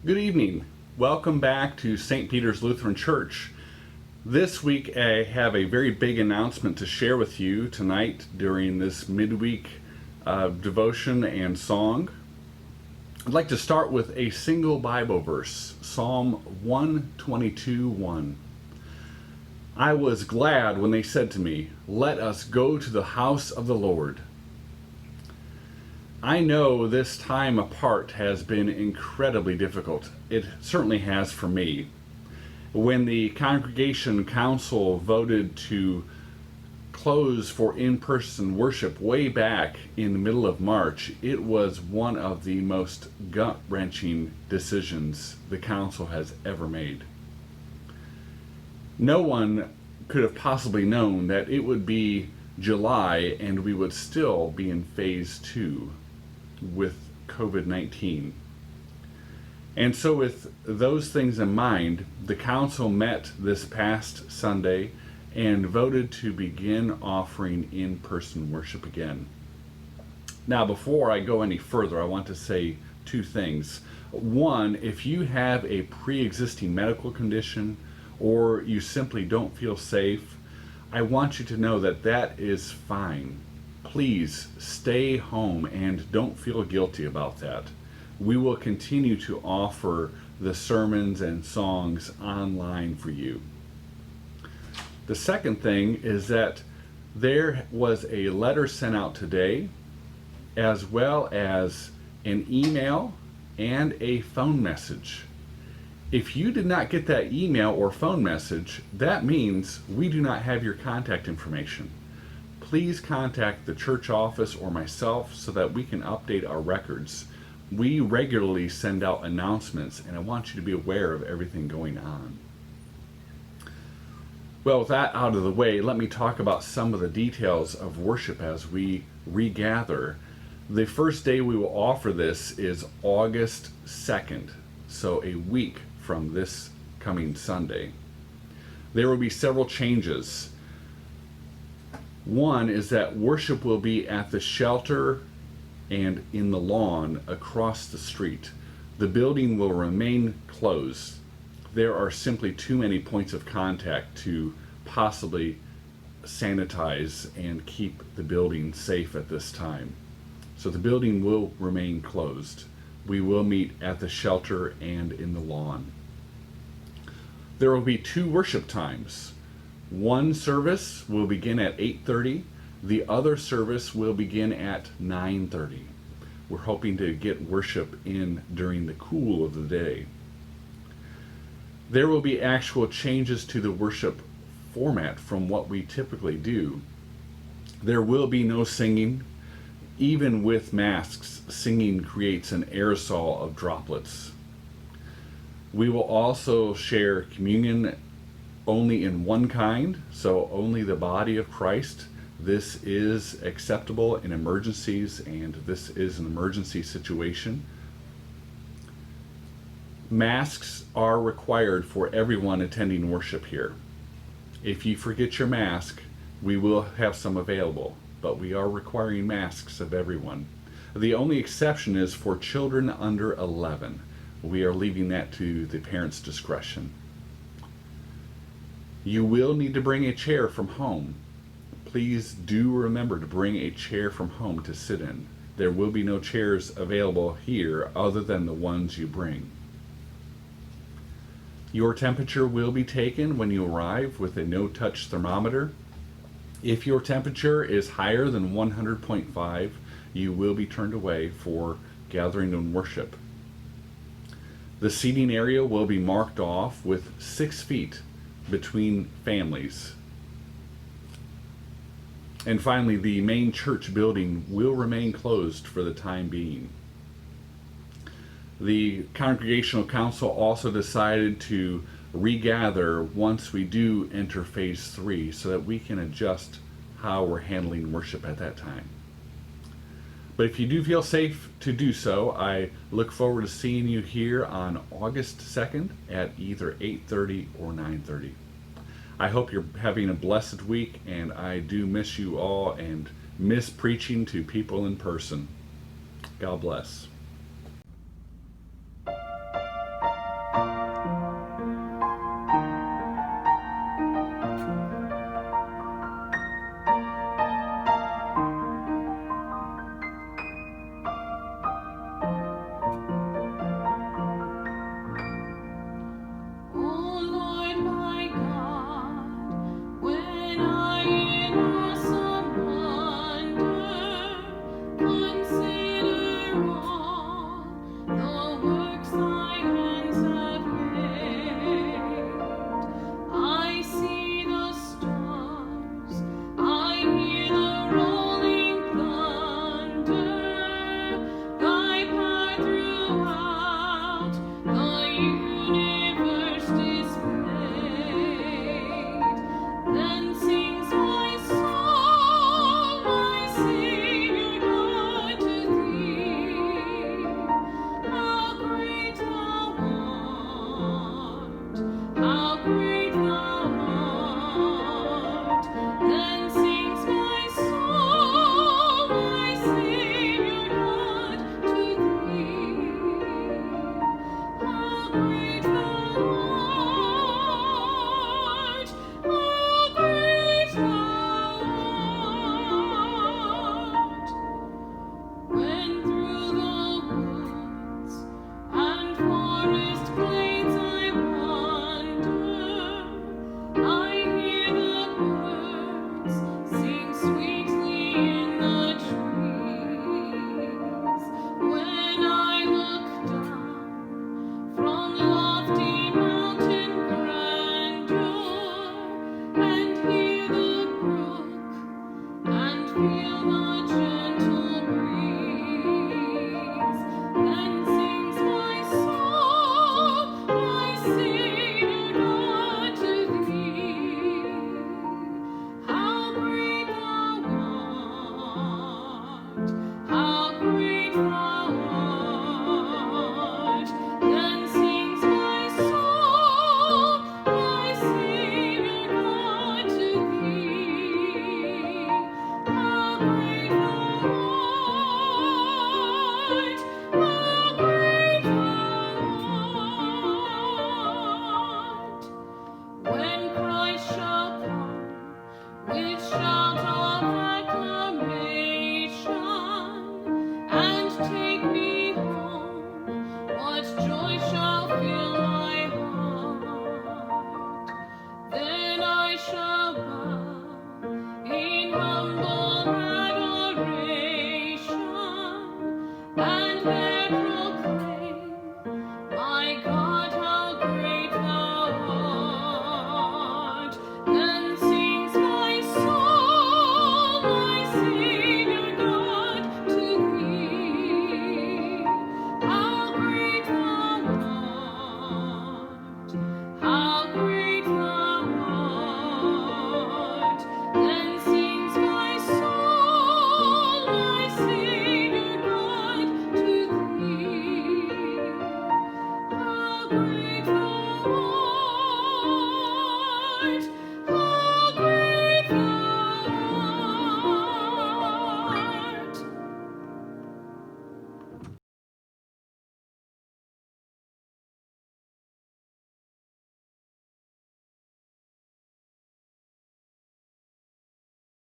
Good evening. Welcome back to St. Peter's Lutheran Church. This week I have a very big announcement to share with you tonight during this midweek devotion and song. I'd like to start with a single Bible verse, Psalm 122:1. I was glad when they said to me, "Let us go to the house of the Lord." I know this time apart has been incredibly difficult. It certainly has for me. When the Congregation Council voted to close for in-person worship way back in the middle of March, it was one of the most gut-wrenching decisions the Council has ever made. No one could have possibly known that it would be July and we would still be in phase 2 with COVID-19. And so with those things in mind, the council met this past Sunday and voted to begin offering in-person worship again. Now, before I go any further, I want to say two things. One, if you have a pre-existing medical condition or you simply don't feel safe, I want you to know that that is fine. Please stay home and don't feel guilty about that. We will continue to offer the sermons and songs online for you. The second thing is that there was a letter sent out today, as well as an email and a phone message. If you did not get that email or phone message, that means we do not have your contact information. Please contact the church office or myself so that we can update our records. We regularly send out announcements, and I want you to be aware of everything going on. Well, with that out of the way, let me talk about some of the details of worship as we regather. The first day we will offer this is August 2nd, so a week from this coming Sunday. There will be several changes. One is that worship will be at the shelter and in the lawn across the street. The building will remain closed. There are simply too many points of contact to possibly sanitize and keep the building safe at this time. So the building will remain closed. We will meet at the shelter and in the lawn. There will be two worship times. One service will begin at 8:30. The other service will begin at 9:30. We're hoping to get worship in during the cool of the day. There will be actual changes to the worship format from what we typically do. There will be no singing. Even with masks, singing creates an aerosol of droplets. We will also share communion only in one kind, so only the body of Christ. This is acceptable in emergencies, and this is an emergency situation. Masks are required for everyone attending worship here. If you forget your mask, we will have some available, but we are requiring masks of everyone. The only exception is for children under 11. We are leaving that to the parents' discretion. You will need to bring a chair from home. Please do remember to bring a chair from home to sit in. There will be no chairs available here other than the ones you bring. Your temperature will be taken when you arrive with a no-touch thermometer. If your temperature is higher than 100.5, you will be turned away for gathering and worship. The seating area will be marked off with 6 feet between families. And finally, the main church building will remain closed for the time being. The Congregational Council also decided to regather once we do enter phase 3 so that we can adjust how we're handling worship at that time. But if you do feel safe to do so, I look forward to seeing you here on August 2nd at either 8:30 or 9:30. I hope you're having a blessed week, and I do miss you all and miss preaching to people in person. God bless. great thou art, how great thou art. When through the woods and forest glades I wander, I hear the birds sing sweetly in the trees. When I look down from lofty mountain grandeur and hear the brook and feel the gentle breeze, then sings my soul, my Savior God, to thee. How great thou art, how great thou art. Then sings my soul, my Savior God, to thee. How great thou art, how great thou art. When Christ shall come with shout of acclamation and take me home, what joy